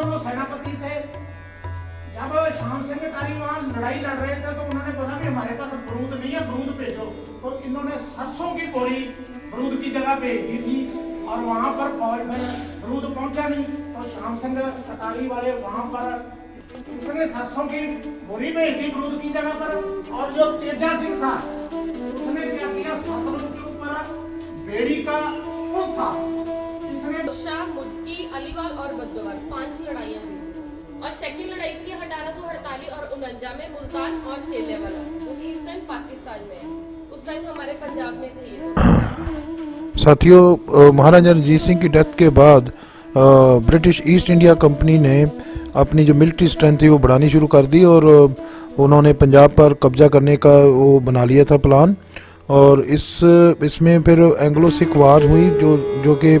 और वो सेनापति थे। जब शाम सिंह अटारी वहाँ लड़ाई लड़ रहे थे तो उन्होंने बोला कि हमारे पास बरूद नहीं है, बरूद भेजो। तो इन्होंने सरसों की बोरी बरूद की जगह भेज दी थी और वहाँ पर फौज में बरूद पहुँचा नहीं। तो शाम सिंह अटारी वाले वहाँ पर उसने सरसों की बोरी भेज दी बरूद की जगह पर। और जो तेजा सिंह था उसने क्या किया, सतलुज के ऊपर बेड़ी का पुल था, इसने शाह, मुद्दी, अलीवाल और बद्दोवाल 5 लड़ाइयाँ हुई। और सेकंड लड़ाई थी 1848 और 49 में मुल्तान और चेलेवाला, क्योंकि इस टाइम पाकिस्तान में है, उस टाइम हमारे पंजाब में थे ये। साथियों, महाराजा रणजीत सिंह की डेथ के बाद ब्रिटिश ईस्ट इंडिया कंपनी ने अपनी जो मिलिट्री स्ट्रेंथ थी वो बढ़ानी शुरू कर दी और उन्होंने पंजाब पर कब्जा करने का वो बना लिया था प्लान। और इसमें फिर एंग्लो सिख वार हुई जो कि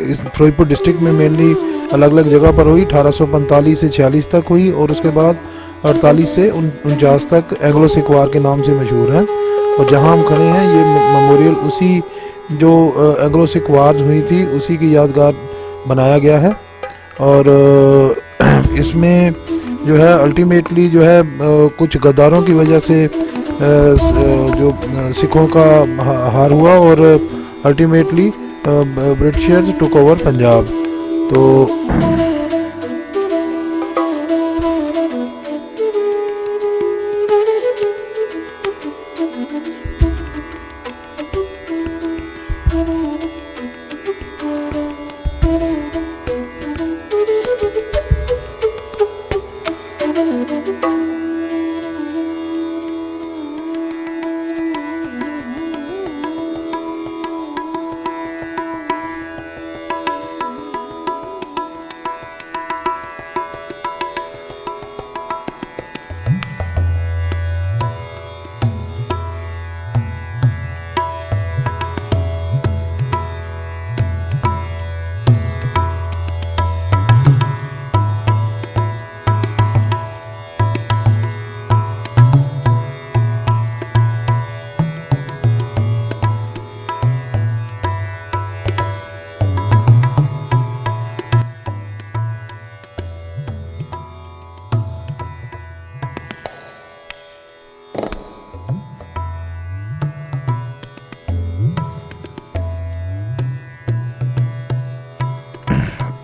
इस फिरोजपुर डिस्ट्रिक्ट में मेनली अलग अलग जगह पर हुई। 1845 से 46 तक हुई और उसके बाद 48 से 49 तक एंग्लो सिख वार के नाम से मशहूर है। और जहां हम खड़े हैं ये मेमोरियल उसी जो एंग्लो सिख वार्स हुई थी उसी की यादगार बनाया गया है। और इसमें जो है अल्टीमेटली जो है कुछ गद्दारों की वजह से जो सिखों का हार हुआ और ultimately Britishers took over Punjab. तो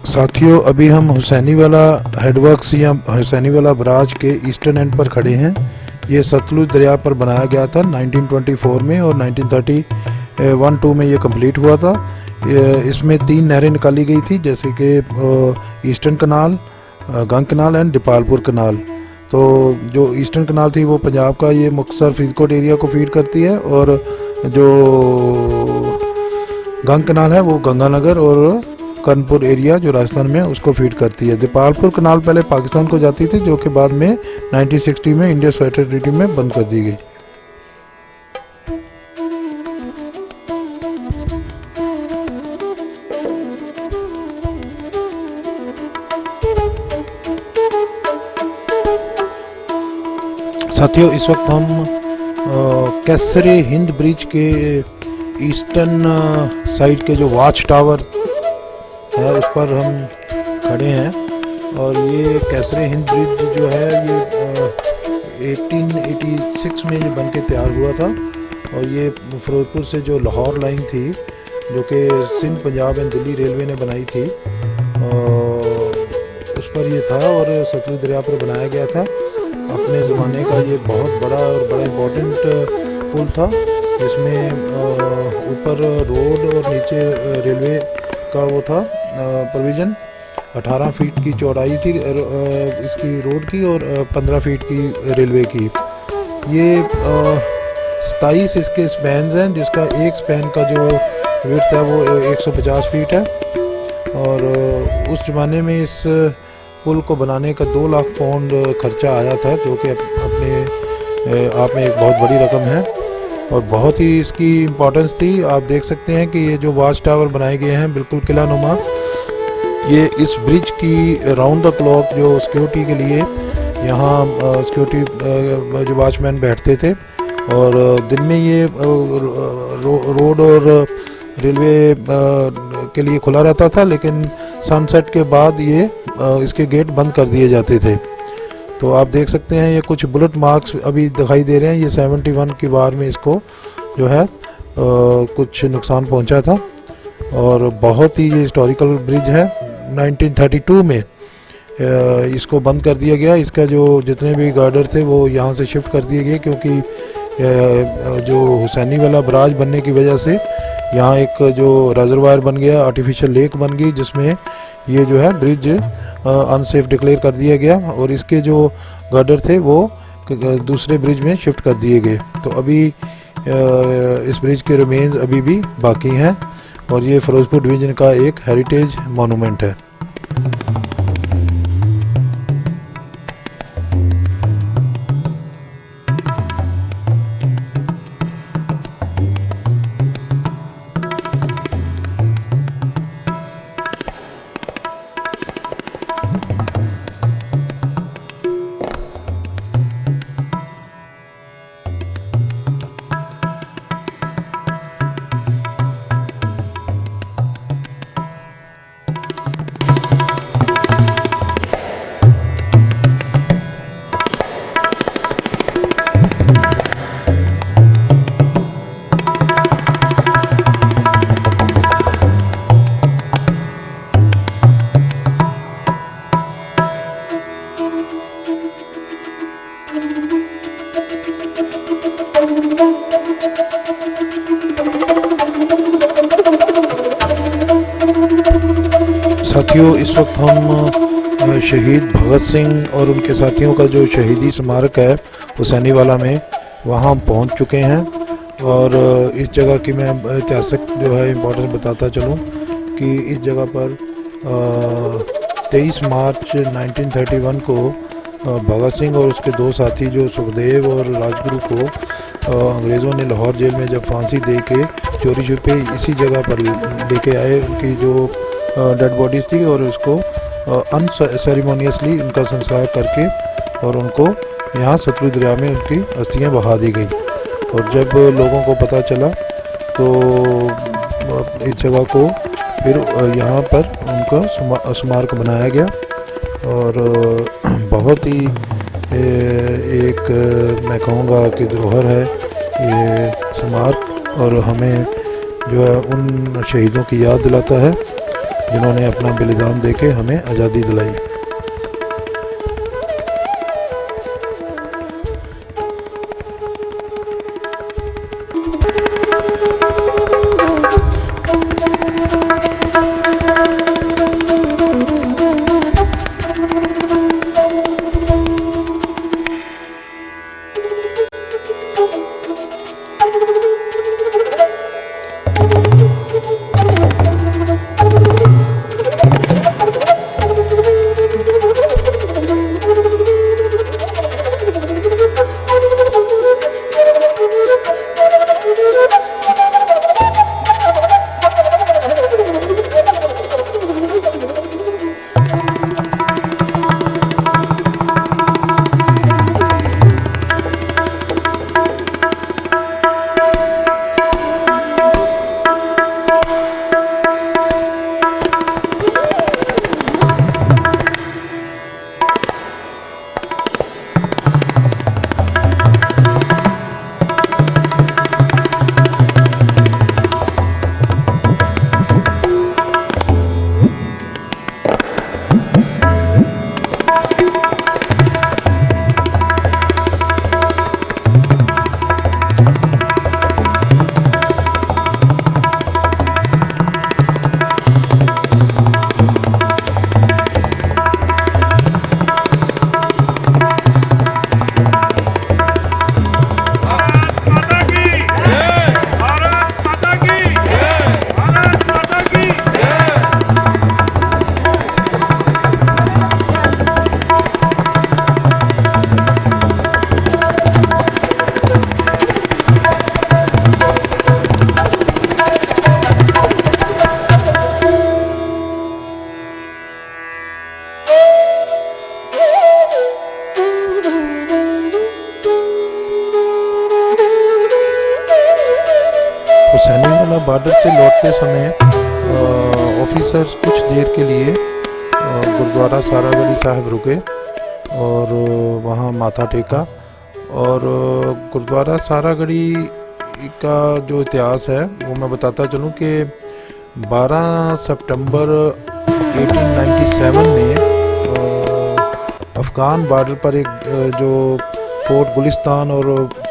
साथियों, अभी हम हुसैनी वाला हेडवर्क्स या हुसैनी वाला बराज के ईस्टर्न एंड पर खड़े हैं। ये सतलुज दरिया पर बनाया गया था 1924 में और 1931-2 में ये कंप्लीट हुआ था। इसमें 3 नहरें निकाली गई थी, जैसे कि eastern kanal, Gang kanal and डिपालपुर कनाल। तो जो ईस्टर्न कनाल थी वो पंजाब का ये मुक्तसर फरीदकोट एरिया को फीड करती है और जो गंग कनाल है वो गंगानगर और कानपुर एरिया जो राजस्थान में उसको फीड करती है। दीपालपुर कनाल पहले पाकिस्तान को जाती थी जो कि बाद में 1960 में इंडिया स्वेटर ट्रीटी में बंद कर दी गई। साथियों, इस वक्त हम कैसरे हिंद ब्रिज के ईस्टर्न साइड के जो वॉच टावर है उस पर हम खड़े हैं। और ये कैसरे हिंद ब्रिज जो है ये 1886 में ये बन के तैयार हुआ था। और ये फिरोजपुर से जो लाहौर लाइन थी जो कि सिंध, पंजाब एंड दिल्ली रेलवे ने बनाई थी उस पर ये था और सतलुज दरिया पर बनाया गया था। अपने ज़माने का ये बहुत बड़ा और बड़ा इम्पोर्टेंट पुल था जिसमें ऊपर रोड और नीचे रेलवे का वो था प्रोविज़न। 18 फीट की चौड़ाई थी इसकी रोड की और 15 फीट की रेलवे की। ये 27 इसके स्पैन्स हैं जिसका एक स्पैन का जो विड्थ है वो 150 फीट है। और उस ज़माने में इस पुल को बनाने का 2 लाख पाउंड खर्चा आया था जो कि अपने आप में एक बहुत बड़ी रकम है और बहुत ही इसकी इम्पोर्टेंस थी। आप देख सकते हैं कि ये जो वॉच टावर बनाए गए हैं बिल्कुल किला नुमा, ये इस ब्रिज की राउंड द क्लॉक जो सिक्योरिटी के लिए यहाँ सिक्योरिटी जो वॉचमैन बैठते थे और दिन में ये रोड और रेलवे के लिए खुला रहता था, लेकिन सनसेट के बाद ये इसके गेट बंद कर दिए जाते थे। तो आप देख सकते हैं ये कुछ बुलेट मार्क्स अभी दिखाई दे रहे हैं। ये 71 की वार में इसको जो है कुछ नुकसान पहुंचा था और बहुत ही ये हिस्टोरिकल ब्रिज है। 1932 में इसको बंद कर दिया गया। इसका जो जितने भी गार्डर थे वो यहाँ से शिफ्ट कर दिए गए, क्योंकि जो हुसैनी वाला बराज बनने की वजह से यहाँ एक जो रिजर्वायर बन गया, आर्टिफिशियल लेक बन गई, जिसमें ये जो है ब्रिज अनसेफ डिक्लेयर कर दिया गया और इसके जो गार्डर थे वो दूसरे ब्रिज में शिफ्ट कर दिए गए। तो अभी इस ब्रिज के रिमेन्स अभी भी बाकी हैं और ये फिरोजपुर डिवीज़न का एक हेरिटेज मॉन्यूमेंट है। साथियों, इस वक्त हम शहीद भगत सिंह और उनके साथियों का जो शहीदी स्मारक है हुसैनी वाला में, वहाँ पहुँच चुके हैं। और इस जगह की मैं ऐतिहासिक जो है इम्पोर्टेंस बताता चलूँ कि इस जगह पर 23 मार्च 1931 को भगत सिंह और उसके दो साथी जो सुखदेव और राजगुरु को अंग्रेज़ों ने लाहौर जेल में जब फांसी दे के चोरी छुपे इसी जगह पर लेके आए। उनकी जो डेड बॉडीज़ थी और उसको अनसेरेमोनियसली उनका संस्कार करके और उनको यहाँ सतलुज दरिया में उनकी अस्थियाँ बहा दी गई। और जब लोगों को पता चला तो इस जगह को फिर यहाँ पर उनका स्मारक बनाया गया और बहुत ही एक मैं कहूँगा कि धरोहर है ये स्मारक और हमें जो है उन शहीदों की याद दिलाता है जिन्होंने अपना बलिदान देके हमें आज़ादी दिलाई। हुसैनी वाला बॉर्डर से लौटते समय ऑफिसर्स कुछ देर के लिए गुरुद्वारा सारागढ़ी साहिब रुके और वहाँ माथा टेका। और गुरुद्वारा सारागढ़ी का जो इतिहास है वो मैं बताता चलूँ कि 12 सितंबर 1897 में अफ़गान बॉर्डर पर एक जो फोर्ट गुलिस्तान और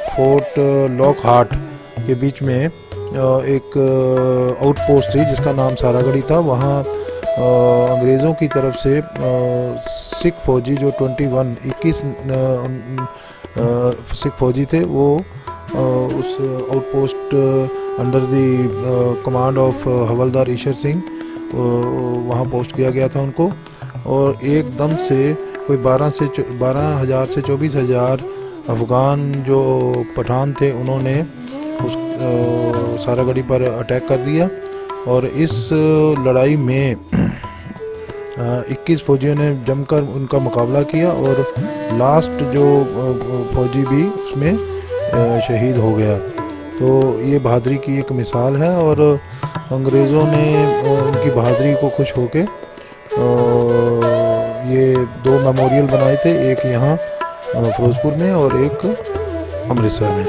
फोर्ट लॉकहार्ट के बीच में एक आउटपोस्ट थी जिसका नाम सारागढ़ी था। वहाँ अंग्रेज़ों की तरफ से सिख फौजी जो 21 सिख फौजी थे वो उस outpost under the command of हवलदार ईशर सिंह वहाँ पोस्ट किया गया था उनको। और एकदम से कोई 12,000 से 24,000 अफ़गान जो पठान थे उन्होंने उस सारागढ़ी पर अटैक कर दिया। और इस लड़ाई में 21 फौजियों ने जमकर उनका मुकाबला किया और लास्ट जो फौजी भी उसमें शहीद हो गया। तो ये बहादुरी की एक मिसाल है और अंग्रेज़ों ने उनकी बहादुरी को खुश होके ये 2 मेमोरियल बनाए थे, एक यहाँ फिरोजपुर में और एक अमृतसर में।